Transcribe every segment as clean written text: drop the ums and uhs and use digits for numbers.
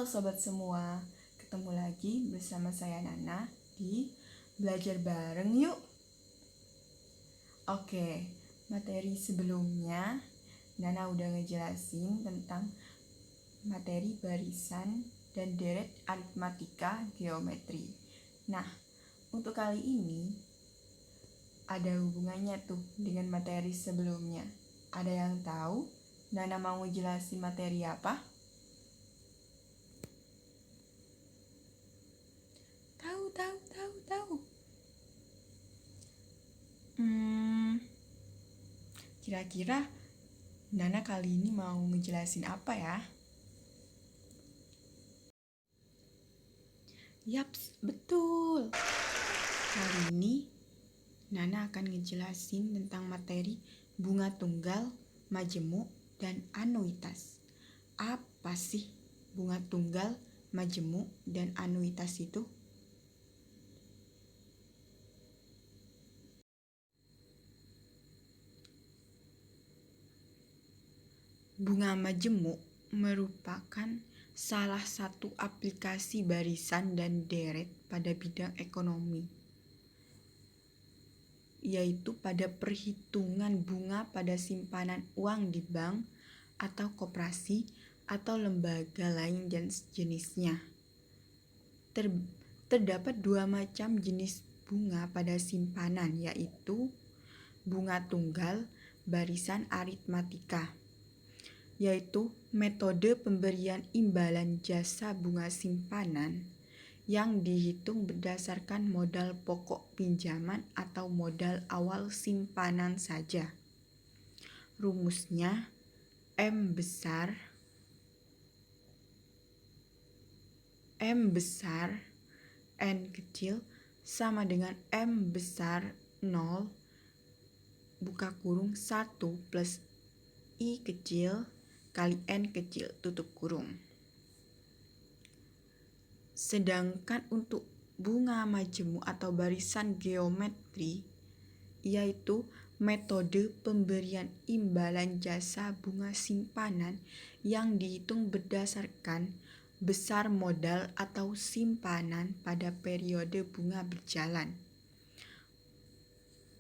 sobat semua, ketemu lagi bersama saya Nana di Belajar Bareng Yuk. Oke, materi sebelumnya Nana udah ngejelasin tentang materi barisan dan deret aritmatika geometri. Nah, untuk kali ini ada hubungannya tuh dengan materi sebelumnya. Ada yang tahu Nana mau ngejelasin materi apa? Tahu. Kira-kira Nana kali ini mau ngejelasin apa ya? Yaps, betul. Kali ini Nana akan ngejelasin tentang materi bunga tunggal, majemuk, dan anuitas. Apa sih bunga tunggal, majemuk, dan anuitas itu? Bunga majemuk merupakan salah satu aplikasi barisan dan deret pada bidang ekonomi, yaitu pada perhitungan bunga pada simpanan uang di bank atau koperasi atau lembaga lain dan sejenisnya. Terdapat dua macam jenis bunga pada simpanan, yaitu bunga tunggal barisan aritmatika, yaitu metode pemberian imbalan jasa bunga simpanan yang dihitung berdasarkan modal pokok pinjaman atau modal awal simpanan saja. Rumusnya M besar N kecil sama dengan M besar 0 buka kurung 1 plus I kecil kali N kecil tutup kurung. Sedangkan untuk bunga majemuk atau barisan geometri, yaitu metode pemberian imbalan jasa bunga simpanan yang dihitung berdasarkan besar modal atau simpanan pada periode bunga berjalan.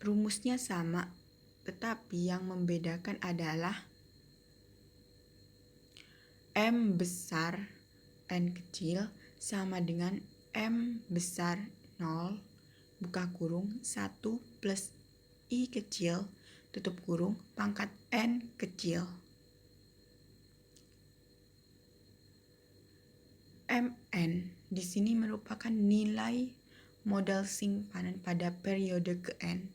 Rumusnya sama, tetapi yang membedakan adalah M besar N kecil sama dengan M besar 0 buka kurung 1 plus I kecil tutup kurung pangkat N kecil. MN di sini merupakan nilai modal simpanan pada periode ke N.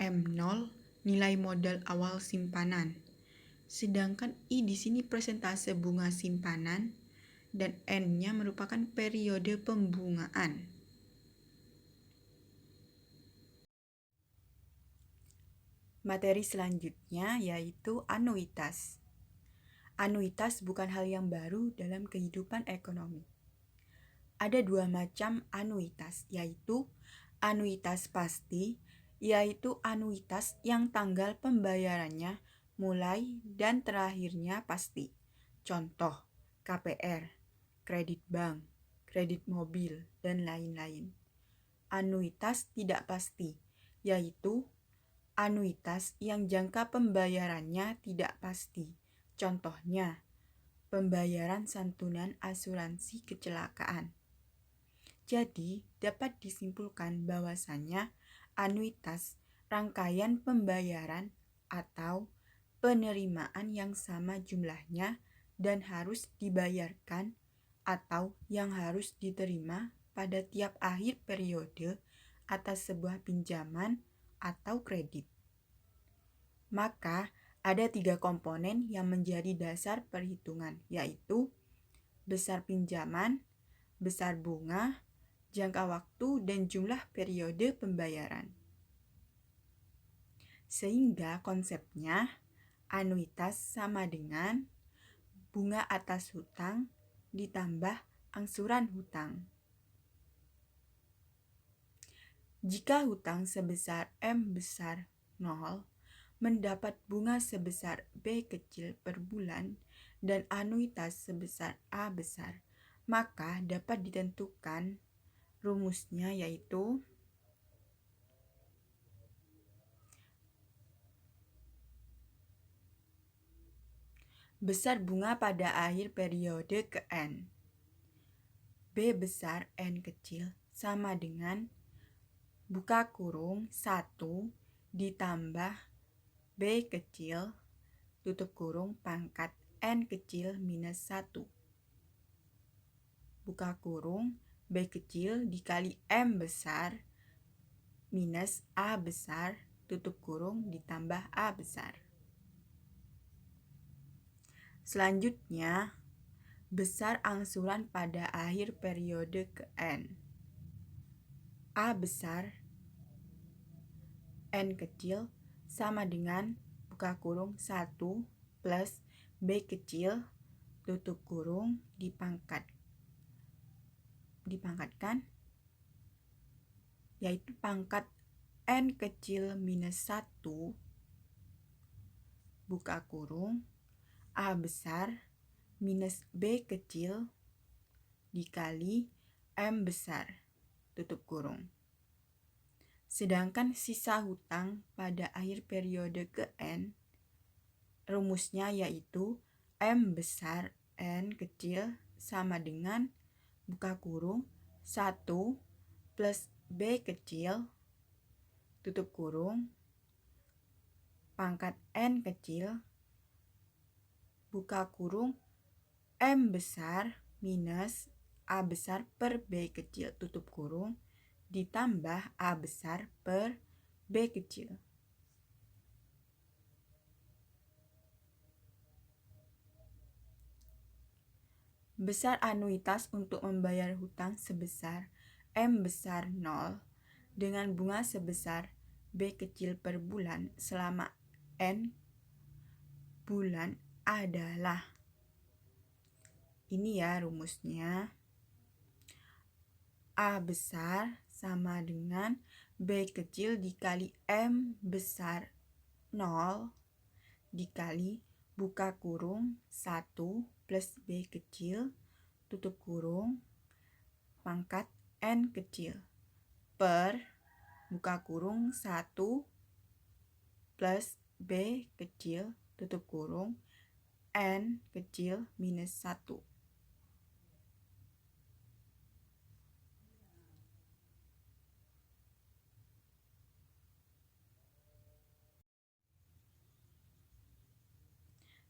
M0 nilai modal awal simpanan. Sedangkan I di sini persentase bunga simpanan dan N-nya merupakan periode pembungaan. Materi selanjutnya yaitu anuitas. Anuitas bukan hal yang baru dalam kehidupan ekonomi. Ada dua macam anuitas, yaitu anuitas pasti, yaitu anuitas yang tanggal pembayarannya mulai dan terakhirnya pasti. Contoh, KPR, kredit bank, kredit mobil, dan lain-lain. Anuitas tidak pasti, yaitu anuitas yang jangka pembayarannya tidak pasti. Contohnya, pembayaran santunan asuransi kecelakaan. Jadi, dapat disimpulkan bahwasannya anuitas rangkaian pembayaran atau penerimaan yang sama jumlahnya dan harus dibayarkan atau yang harus diterima pada tiap akhir periode atas sebuah pinjaman atau kredit. Maka, ada 3 komponen yang menjadi dasar perhitungan, yaitu besar pinjaman, besar bunga, jangka waktu, dan jumlah periode pembayaran. Sehingga konsepnya anuitas sama dengan bunga atas hutang ditambah angsuran hutang. Jika hutang sebesar M besar 0, mendapat bunga sebesar B kecil per bulan dan anuitas sebesar A besar, maka dapat ditentukan rumusnya, yaitu besar bunga pada akhir periode ke N. B besar N kecil sama dengan buka kurung 1 ditambah B kecil tutup kurung pangkat N kecil minus 1. Buka kurung B kecil dikali M besar minus A besar tutup kurung ditambah A besar. Selanjutnya, besar angsuran pada akhir periode ke N. A besar N kecil sama dengan buka kurung 1 plus B kecil tutup kurung dipangkatkan, yaitu pangkat N kecil minus 1 buka kurung A besar minus B kecil dikali M besar tutup kurung. Sedangkan sisa hutang pada akhir periode ke N, rumusnya yaitu M besar N kecil sama dengan buka kurung 1 plus B kecil tutup kurung pangkat N kecil buka kurung M besar minus A besar per B kecil tutup kurung ditambah A besar per B kecil. Besar anuitas untuk membayar hutang sebesar M besar 0 dengan bunga sebesar B kecil per bulan selama N bulan adalah, ini ya rumusnya, A besar sama dengan B kecil dikali M besar 0 dikali buka kurung 1 plus B kecil tutup kurung pangkat N kecil per buka kurung 1 plus B kecil tutup kurung N kecil minus 1.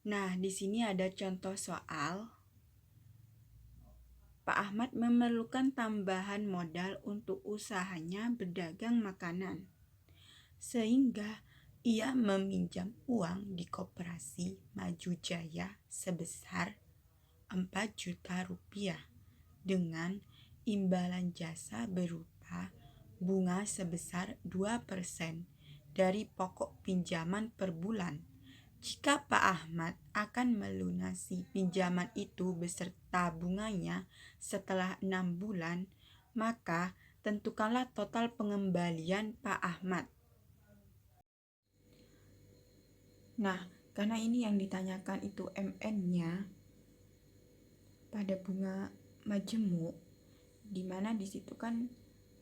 Nah, di sini ada contoh soal. Pak Ahmad memerlukan tambahan modal untuk usahanya berdagang makanan, sehingga ia meminjam uang di Koperasi Maju Jaya sebesar 4 juta rupiah dengan imbalan jasa berupa bunga sebesar 2% dari pokok pinjaman per bulan. Jika Pak Ahmad akan melunasi pinjaman itu beserta bunganya setelah 6 bulan, maka tentukanlah total pengembalian Pak Ahmad. Nah, karena ini yang ditanyakan itu MN-nya pada bunga majemuk, di mana di situ kan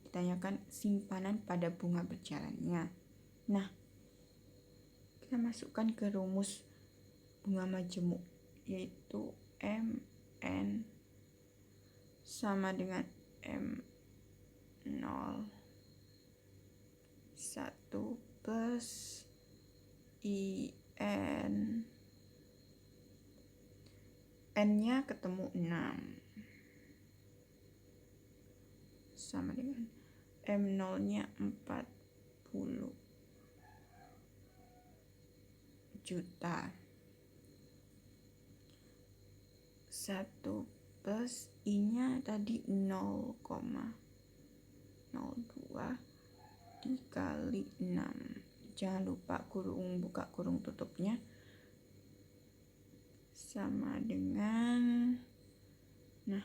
ditanyakan simpanan pada bunga berjalannya. Nah, kita masukkan ke rumus bunga majemuk, yaitu MN sama dengan M01 plus IN. N-nya ketemu 6 sama dengan M0-nya 40 juta. 1 plus I-nya tadi 0,02 dikali 6. Jangan lupa buka kurung tutupnya, sama dengan 40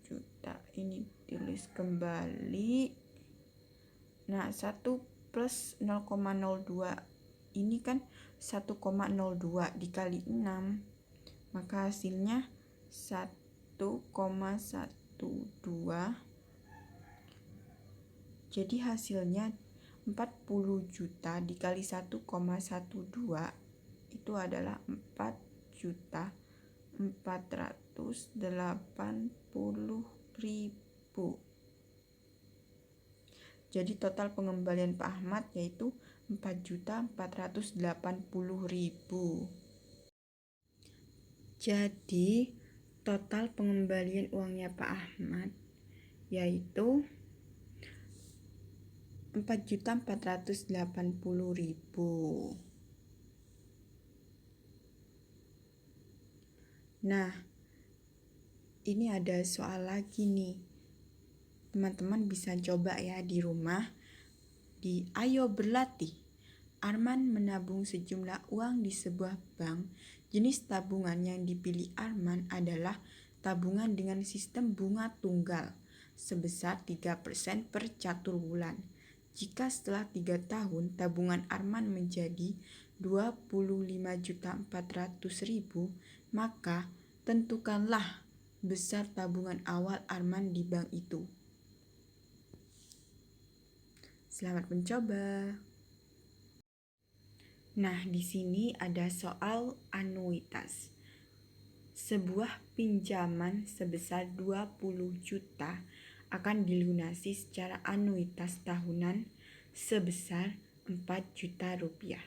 juta. Ini tulis kembali. Nah, 1 plus 0,02. Ini kan 1,02 dikali 6, maka hasilnya 1,12. Jadi hasilnya 40 juta dikali 1,12 itu adalah 4.480.000. Jadi total pengembalian Pak Ahmad yaitu 4.480.000. Jadi total pengembalian uangnya Pak Ahmad yaitu 4.480.000. Nah, ini ada soal lagi nih. Teman-teman bisa coba ya di rumah. Di Ayo Berlatih, Arman menabung sejumlah uang di sebuah bank. Jenis tabungan yang dipilih Arman adalah tabungan dengan sistem bunga tunggal sebesar 3% per catur bulan. Jika setelah 3 tahun tabungan Arman menjadi 25.400.000, maka tentukanlah besar tabungan awal Arman di bank itu. Selamat mencoba. Nah, di sini ada soal anuitas. Sebuah pinjaman sebesar 20 juta akan dilunasi secara anuitas tahunan sebesar 4 juta rupiah.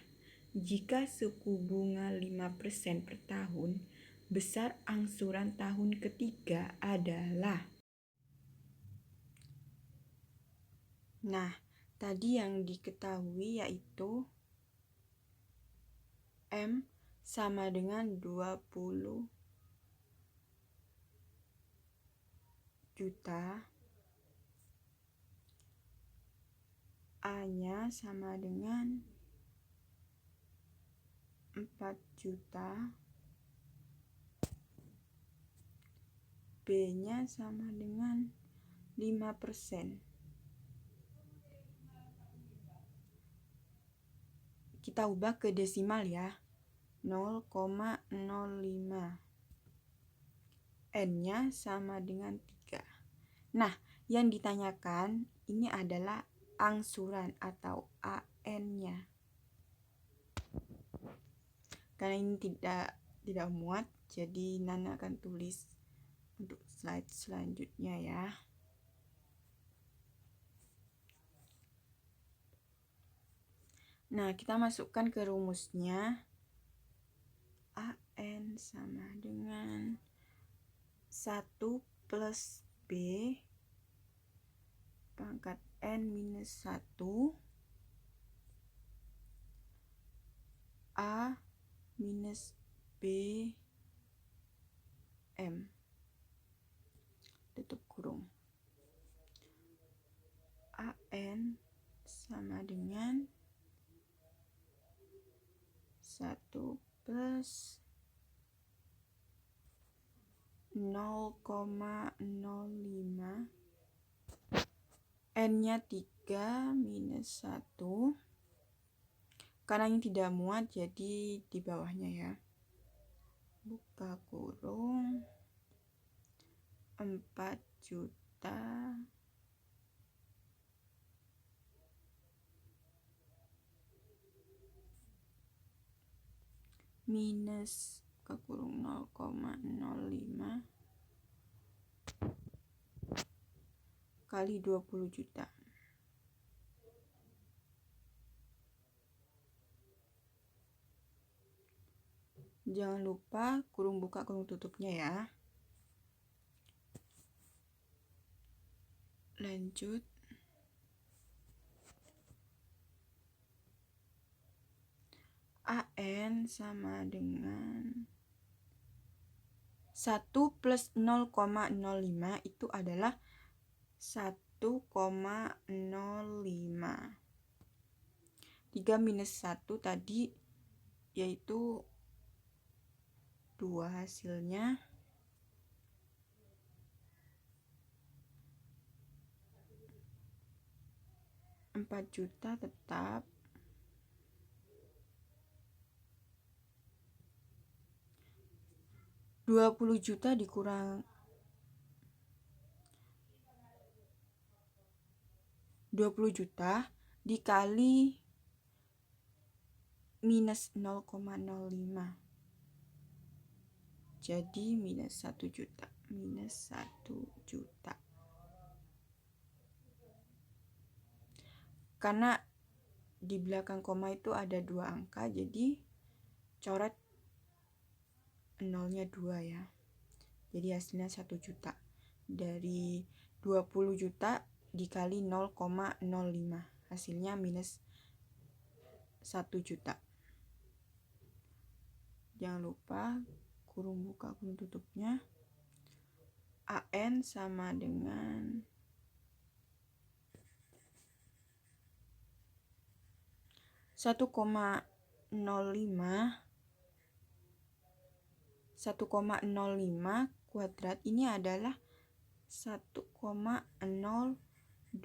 Jika suku bunga 5% per tahun, besar angsuran tahun ketiga adalah. Nah, tadi yang diketahui yaitu M sama dengan 20 juta, A-nya sama dengan 4 juta, B-nya sama dengan 5%. Kita ubah ke desimal ya, 0,05. N-nya sama dengan 3. Nah, yang ditanyakan ini adalah angsuran atau AN-nya. Karena ini tidak muat, jadi Nana akan tulis untuk slide selanjutnya ya. Nah, kita masukkan ke rumusnya. AN sama dengan 1 plus B pangkat N minus 1 A minus B M tutup kurung. AN sama dengan 1 plus 0,05, N-nya 3 minus 1. Karena ini tidak muat, jadi di bawahnya ya. Buka kurung, 4 juta minus buka kurung 0,05 kali 20 juta. Jangan lupa kurung buka kurung tutupnya ya. Lanjut. AN sama dengan 1 plus 0,05 itu adalah 1,05. 3 minus 1 tadi yaitu 2, hasilnya 4 4 juta tetap. Rp20 juta dikurang 20 juta dikali minus 0,05. Jadi minus 1 juta. Minus 1 juta. Karena di belakang koma itu ada 2 angka, jadi coret nolnya 2 ya. Jadi hasilnya 1 juta. Dari 20 juta dikali 0,05. Hasilnya minus 1 juta. Jangan lupa kurung buka kurung tutupnya. AN sama dengan 1,05 kuadrat ini adalah 1,025.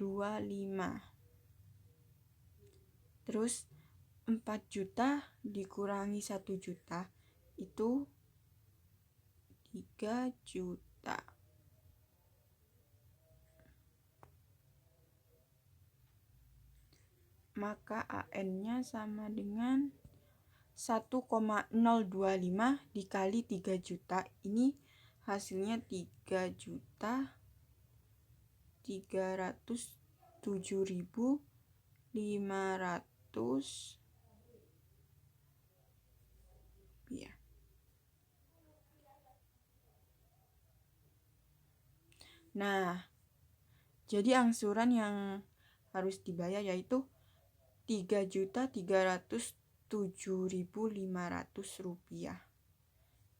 Terus 4 juta dikurangi 1 juta itu 3 juta. Maka AN-nya sama dengan 1,025 dikali 3 juta. Ini hasilnya 3.307.500 rupiah. Nah, jadi angsuran yang harus dibayar yaitu 3.307.500 rupiah.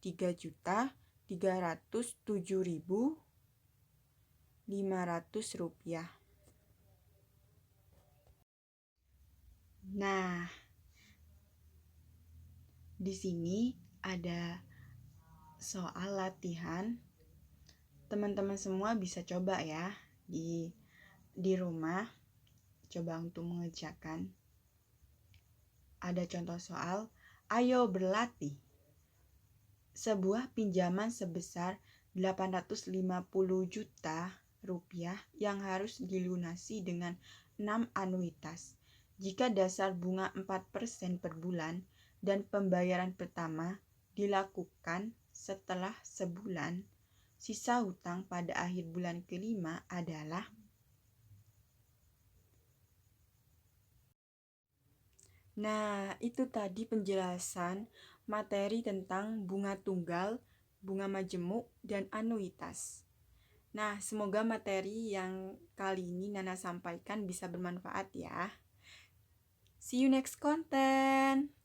3.307.500 rupiah. Nah, di sini ada soal latihan. Teman-teman semua bisa coba ya di rumah. Coba untuk mengerjakan. Ada contoh soal, ayo berlatih. Sebuah pinjaman sebesar 850 juta rupiah yang harus dilunasi dengan 6 anuitas. Jika dasar bunga 4% per bulan dan pembayaran pertama dilakukan setelah sebulan, sisa hutang pada akhir bulan kelima adalah. Nah, itu tadi penjelasan materi tentang bunga tunggal, bunga majemuk, dan anuitas. Nah, semoga materi yang kali ini Nana sampaikan bisa bermanfaat ya. See you next content.